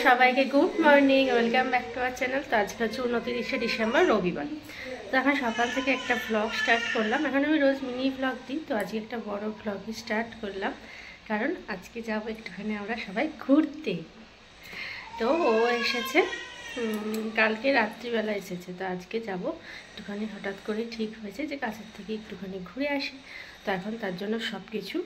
সবাইকে good morning, welcome back to our channel. তো আজকে হচ্ছে 29শে ডিসেম্বর, রবিবার। তো এখন সকাল থেকে একটা ব্লগ স্টার্ট করলাম। এখন আমি রোজ মিনি ব্লগ দিই, তো আজকে একটা বড় ব্লগই স্টার্ট করলাম, কারণ আজকে যাবো একটুখানি আমরা সবাই ঘুরতে। তো ও এসেছে কালকে রাত্রিবেলা এসেছে, তো আজকে যাব একটুখানি। হঠাৎ করে ঠিক হয়েছে যে কাছের থেকে একটুখানি ঘুরে আসি, তো এখন তার জন্য সব কিছু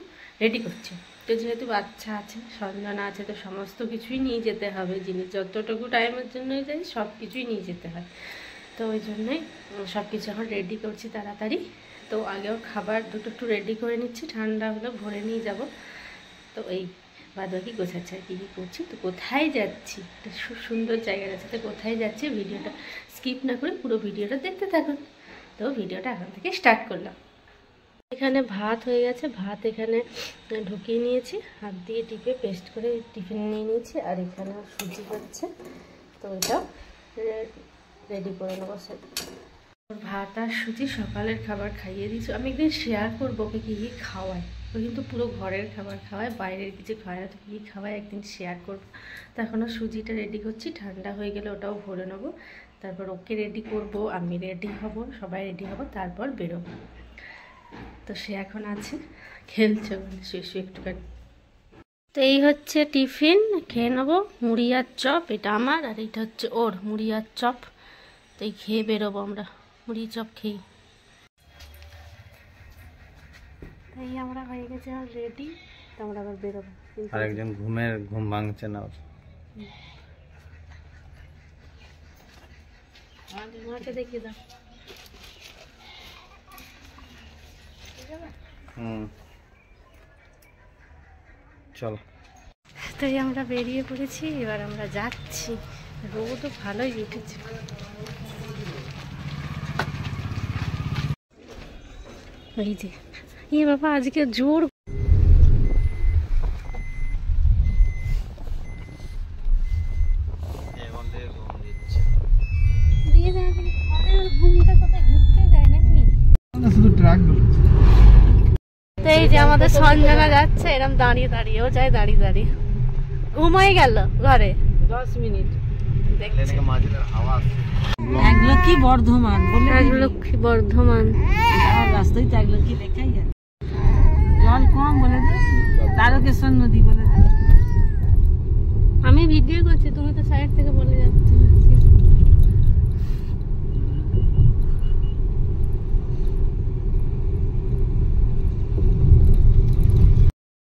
রেডি করছে। তো যেহেতু বাচ্চা আছে, সঞ্জনা আছে, তো সমস্ত কিছুই নিয়ে যেতে হবে। জিনিস যতটুকু টাইমের জন্যই যাই সব কিছুই নিয়ে যেতে হয়, তো ওই জন্যই সব কিছু এখন রেডি করছি তাড়াতাড়ি। তো আগেও খাবার দুটো একটু রেডি করে নিচ্ছি, ঠান্ডা হলে ভরে নিয়ে যাব। তো এই বাদ বাকি গোছাচ্ছি আর কী কী করছি। তো কোথায় যাচ্ছি, একটা খুব সুন্দর জায়গা আছে, তো কোথায় যাচ্ছি ভিডিওটা স্কিপ না করে পুরো ভিডিওটা দেখতে থাকুন। তো ভিডিওটা এখন থেকে স্টার্ট করলাম। এখানে ভাত হয়ে গেছে, ভাত এখানে ঢুকিয়ে নিয়েছি, হাত দিয়ে টিপে পেস্ট করে টিফিন নিয়ে নিয়েছি। আর এখানে সুজি হচ্ছে, তো এটা রেডি করে নেবো। ভাত আর সুজি সকালের খাবার খাইয়ে দিয়েছি। আমি একদিন শেয়ার করবো ওকে কী কী খাওয়াই। ও কিন্তু পুরো ঘরের খাবার খাওয়ায়, বাইরের কিছু খাওয়ায় না। তো কী খাওয়ায় একদিন শেয়ার করবো। তো এখনও সুজিটা রেডি করছি, ঠান্ডা হয়ে গেলে ওটাও ভরে নেবো। তারপর ওকে রেডি করব, আমি রেডি হব, সবাই রেডি হব, তারপর বেরোবো। তো সে এখন আছে খেলছে শুয়ে শুয়ে একটুখানি। তো এই হচ্ছে টিফিন, খেয়ে নেবো। মুড়ি আর চপ, এটা আমার, আর এটা হচ্ছে ওর, মুড়ি আর চপ। তো এই খেয়ে বেরোবো আমরা, মুড়ি চপ খেয়ে। তাই আমরা হয়ে গেছে আর রেডি, তো আমরা আবার বেরোবো। আর একজন ঘুম ভাঙছে না ওর। মাকে দেখিয়ে দাও। চলো, তো আমরা বেরিয়ে পড়েছি, এবার আমরা যাচ্ছি। রোদও ভালোই উঠেছে। এই যে ইয়ে বাবা, আজকে জোর ঘুমটা কোথায় ঘুরতে যায় নাকি। তো এই যে আমাদের সঞ্জনা যাচ্ছে এরকম দাঁড়িয়ে দাঁড়িয়ে, ও যায় দাঁড়িয়ে দাঁড়িয়ে। ঘুমাই গেল ঘরে 10 মিনিট। একলক্ষী বর্ধমান বলে, একলক্ষী বর্ধমান রাস্তায় তো একলক্ষী লেখাই আছে। জল কম বলে দে, তারকেশ্বর নদী বলে দে। আমি ভিডিও করছি, তুমি তো সাইড থেকে বলে যাচ্ছ।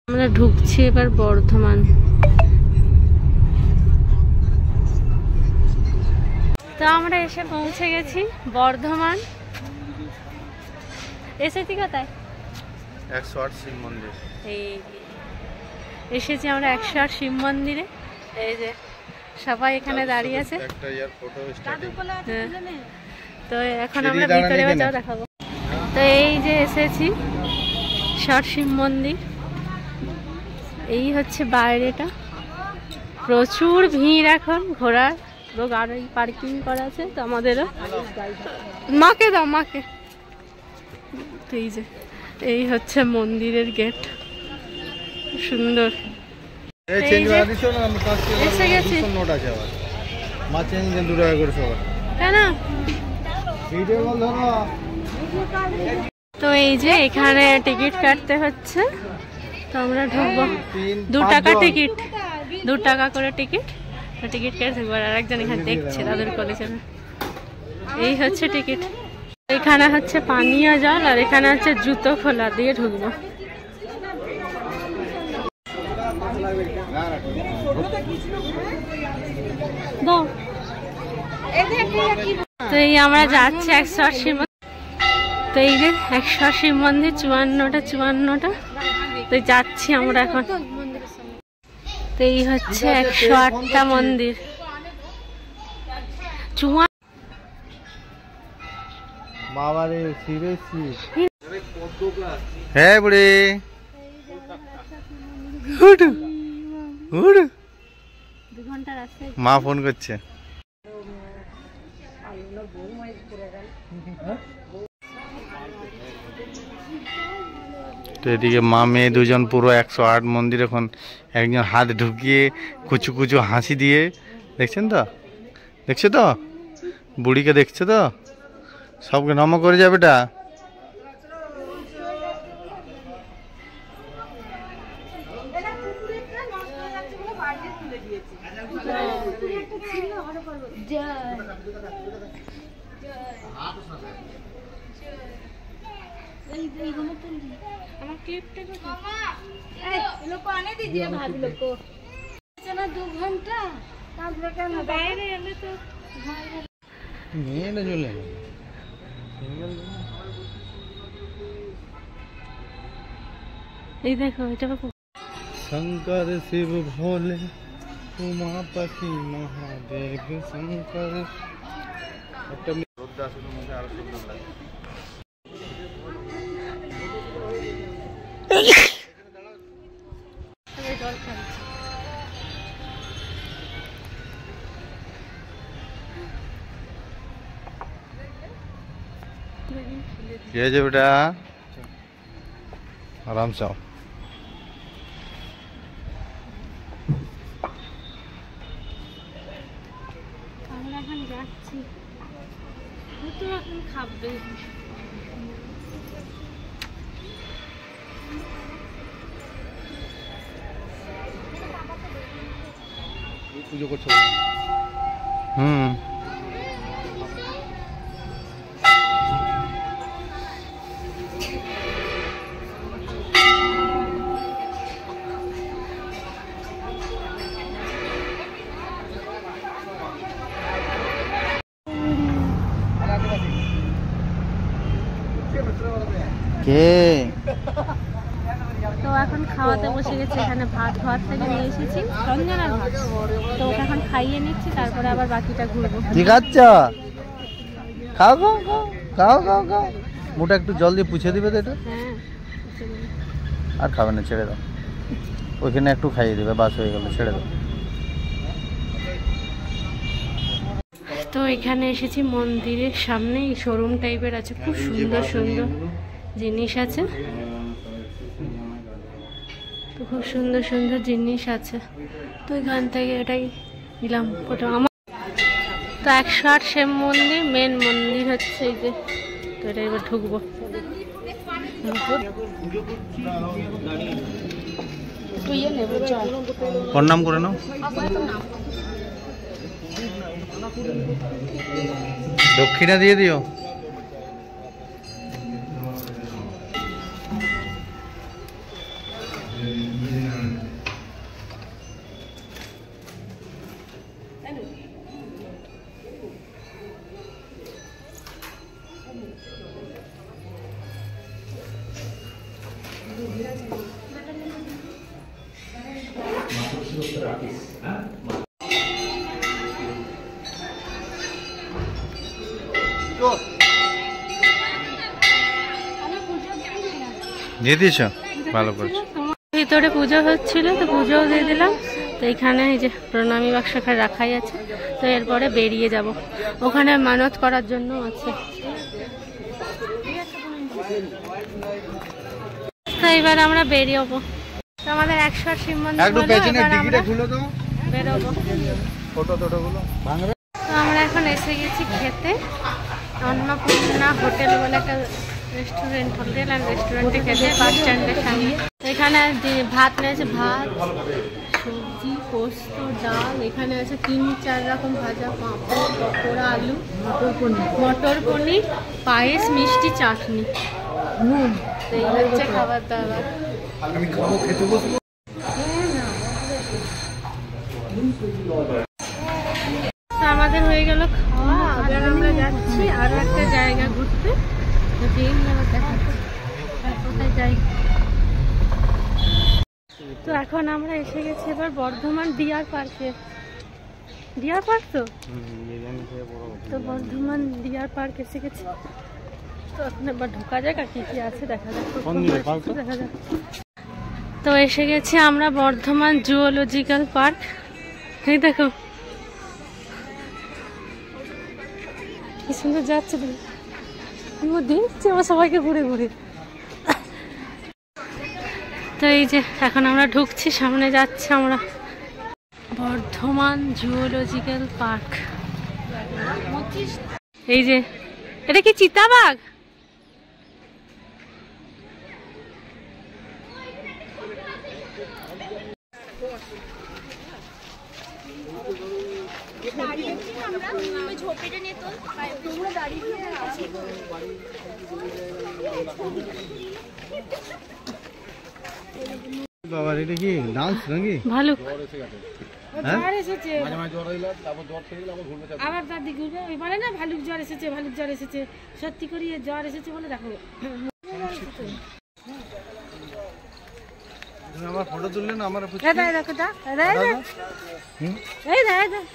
আমরা ঢুকছি এবার বর্ধমান। তো আমরা এসে পৌঁছে গেছি বর্ধমান। এসেছি কোথায়? 108 শিব মন্দির। এই এসেছি আমরা 108 শিব মন্দিরে। এই যে সবাই এখানে দাঁড়িয়ে আছে। তো এখন আমরা ভিতরে যাও দেখাবো। তো এই যে এসেছি 108 শিব মন্দির। এই হচ্ছে বাইরেটা, প্রচুর ভিড় এখন ঘোরার। গাড়ি পার্কিং করা আছে, তো আমাদেরও। মাকে দাও, মাকে। তো এই যে এই হচ্ছে মন্দিরের গেট, সুন্দর। এসে গেছি। কেন? তো এই যে এখানে টিকিট কাটতে হচ্ছে, তো আমরা ঢুকবো। 2 টাকা টিকিট, 2 টাকা করে টিকিট। টিকিট কেটে থাকবো। আর একজন এখানে দেখছে তাদের কলেজে। এই হচ্ছে টিকিট। এখানে হচ্ছে পানীয় জল, আর এখানে হচ্ছে জুতো খোলা দিয়ে ঢুকবো। তো এই আমরা যাচ্ছি 108 শিব। তো এই যে 108 শিব মন্দির, 54টা। তো যাচ্ছি আমরা এখন। তো এই হচ্ছে 108টা মন্দির। হ্যাঁ বুড়ি, মা ফোন করছে। তো এদিকে মা মেয়ে দুজন পুরো 108 মন্দির, এখন একজন হাত ঢুকিয়ে কুচু কুচু হাসি দিয়ে দেখছেন তো, দেখছো তো বুড়িকে, দেখছো তো সবকে নম করে যাবে এটা। এই দেখো এটা शंकर शिव भोले उमापति महादेव शंकर। ये जो बेटा आराम से आओ। আমরা এখন যাচ্ছি, তো এখন খাবে। পুজো করছো? হুম। কে? তো এখন খাওয়াতে বসে গেছে, এখানে ভাত ঘর থেকে নিয়ে এসেছি, রঞ্জনার ভাত। তো ওটা এখন খাইয়ে নিচ্ছি, তারপরে আবার বাকিটা ঘুরবো। কি খাচ্ছ? খাও খাও খাও খাও খাও খাও। মুটা একটু জল দিয়ে পুছে দিবে তো এটা। হ্যাঁ, আর খাবে না, ছেড়ে দাও। ওইখানে একটু খাইয়ে দেবে, বাস হয়ে গেল, ছেড়ে দাও। তো এখানে এসেছি মন্দিরের সামনে, শোরুম টাইপের আছে, খুব সুন্দর সুন্দর জিনিস আছে। তো খুব সুন্দর সুন্দর জিনিস আছে। তো এখান থেকে এটাই নিলাম প্রথম আমার। তো 108 শিব মন্দির, মেন মন্দির হচ্ছে এই যে। তো এটা এবার ঢুকবো। প্রণাম করে নাও। দক্ষিণা দিয়ে দিও। দিয়ে দিয়েছ, ভালো করেছো। ভিতরে পুজো হচ্ছিল, তো পুজোও দিয়ে দিলাম। তো এখানে এই যে প্রণামী বাক্স রাখাই আছে। তো এরপরে বেরিয়ে যাব, ওখানে মানত করার জন্য আছে। তো এবার আমরা বেরিয়েবো। তো আমাদের 108 শিব মন্দির হলো, এবার আমরা বেরোবো। তো আমরা এখন এসে গেছি খেতে, অন্নপূর্ণা হোটেল বলে একটা রেস্টুরেন্ট, হোটেল অ্যান্ড রেস্টুরেন্টে খেতে, বাস স্ট্যান্ডের সামনে। এখানে ভাত নিয়েছে, ভাত, সবজি, পোস্ত, ডাল। এখানে আছে 3-4 রকম ভাজা, পাঁপড়, পকোড়া, আলু, মটর পনির, পায়েস, মিষ্টি, চাটনি, নুন। তো এই হচ্ছে খাবার দাবার। আমাদের হয়ে গেল খাওয়া, আবার আমরা যাচ্ছি আরো একটা জায়গা ঘুরতে। কোথায় যাই। তো এখন আমরা এসে গেছি এবার বর্ধমান ডিয়ার পার্কে। ডিয়ার পার্ক তো বর্ধমান ডিয়ার পার্ক এসে গেছি। তো এখন এবার ঢোকা যাক, আর কি কি আছে দেখা যাক। দেখা যাক। তো এসে গেছি আমরা বর্ধমান জুওলজিক্যাল পার্ক। এই দেখো কি সুন্দর যাচ্ছে, দেখছি আমার সবাইকে ঘুরে ঘুরে। তো এই যে এখন আমরা ঢুকছি, সামনে যাচ্ছে আমরা বর্ধমান জুওলজিক্যাল পার্ক। এই যে এটা কি চিতাবাঘ? বাবা এটা কি ডান্স নাকি? ভালুক। জ্বর এসেছে, আবার দাদি ঘুরবে ওই বলে না ভালুক জ্বর এসেছে, ভালুক জ্বর এসেছে, সত্যি করে জ্বর এসেছে বলে দেখো। তুমি আমার ফটো তুললে না আমার দেখো এই দেখ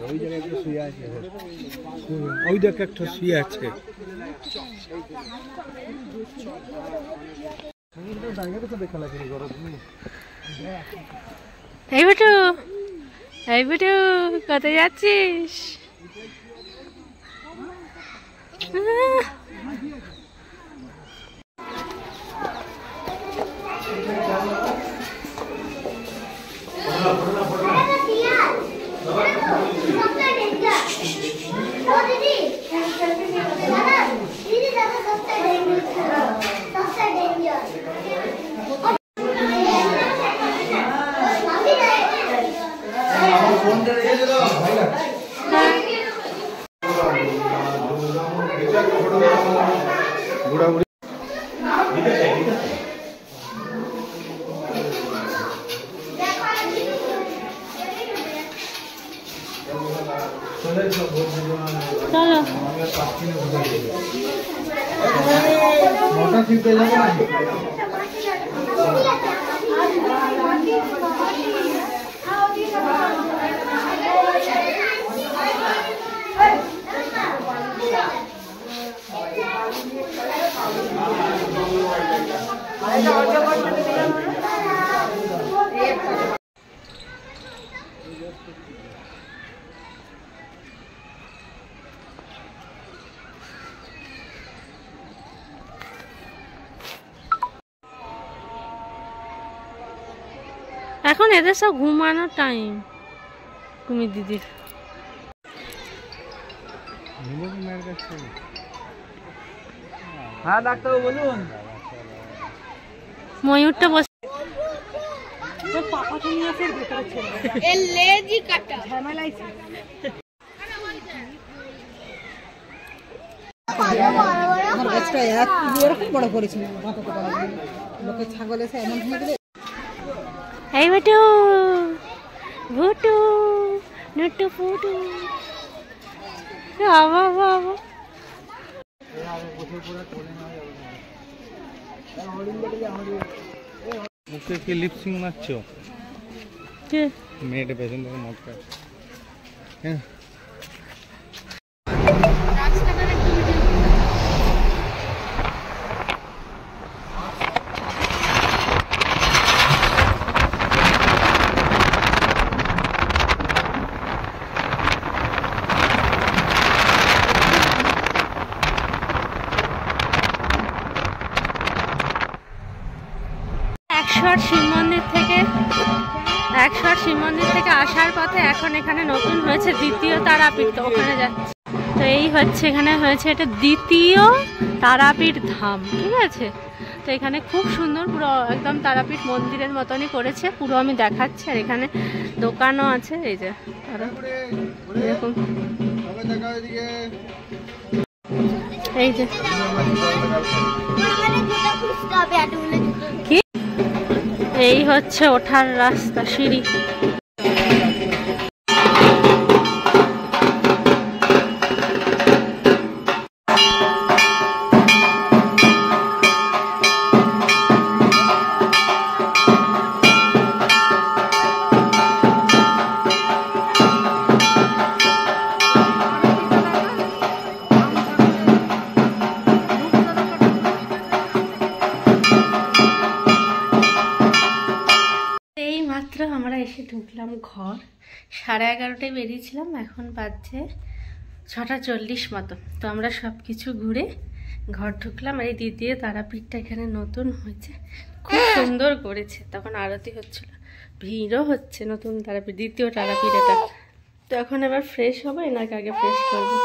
ওই জায়গায় একটা শুয়ে আছে, ওই দেখ একটা শুয়ে আছে। এই বেটু, এই বেটু কোথায় যাচ্ছিস? চলো এখন এদের সব ঘুমানোর টাইম। কুমির দিদির হ্যাঁ ডাক্তারবাবু বলুন। ময়ূরটা বসে আমার গাছটা এরকম বড় করেছিল, লোকের ছাগল এসে এমন হয়ে গেলে। এই বেটু ভুটু নটু ফুটু বাবা বাবা। মুখে কি লিপসিং মারছো? মেয়েটা পেছন থেকে মদ খায়। হ্যাঁ শিব মন্দির থেকে আসার পথে এখন এখানে নতুন হয়েছে দ্বিতীয় তারাপীঠ, তো ওখানে যাচ্ছে। তো এই হচ্ছে এখানে হয়েছে এটা দ্বিতীয় তারাপীঠ ধাম, ঠিক আছে। তো এখানে খুব সুন্দর, পুরো একদম তারাপীঠ মন্দিরের মতনই করেছে, পুরো আমি দেখাচ্ছি। আর এখানে দোকানও আছে, এই যে এরকম, এই যে কি, এই হচ্ছে ওঠার রাস্তা, সিঁড়ি। আমরা এসে ঢুকলাম ঘর, 11:30টায় বেরিয়েছিলাম, এখন বাজছে 6:40 মতো। তো আমরা সব কিছু ঘুরে ঘর ঢুকলাম। আর এই দ্বিতীয় তারাপীঠটা এখানে নতুন হয়েছে, খুব সুন্দর করেছে। তখন আরতি হচ্ছিল, ভিড়ও হচ্ছে। নতুন তারাপীঠ, দ্বিতীয় তারাপীঠ এটা। তো এখন এবার ফ্রেশ হবো, এনাকে আগে ফ্রেশ করবো।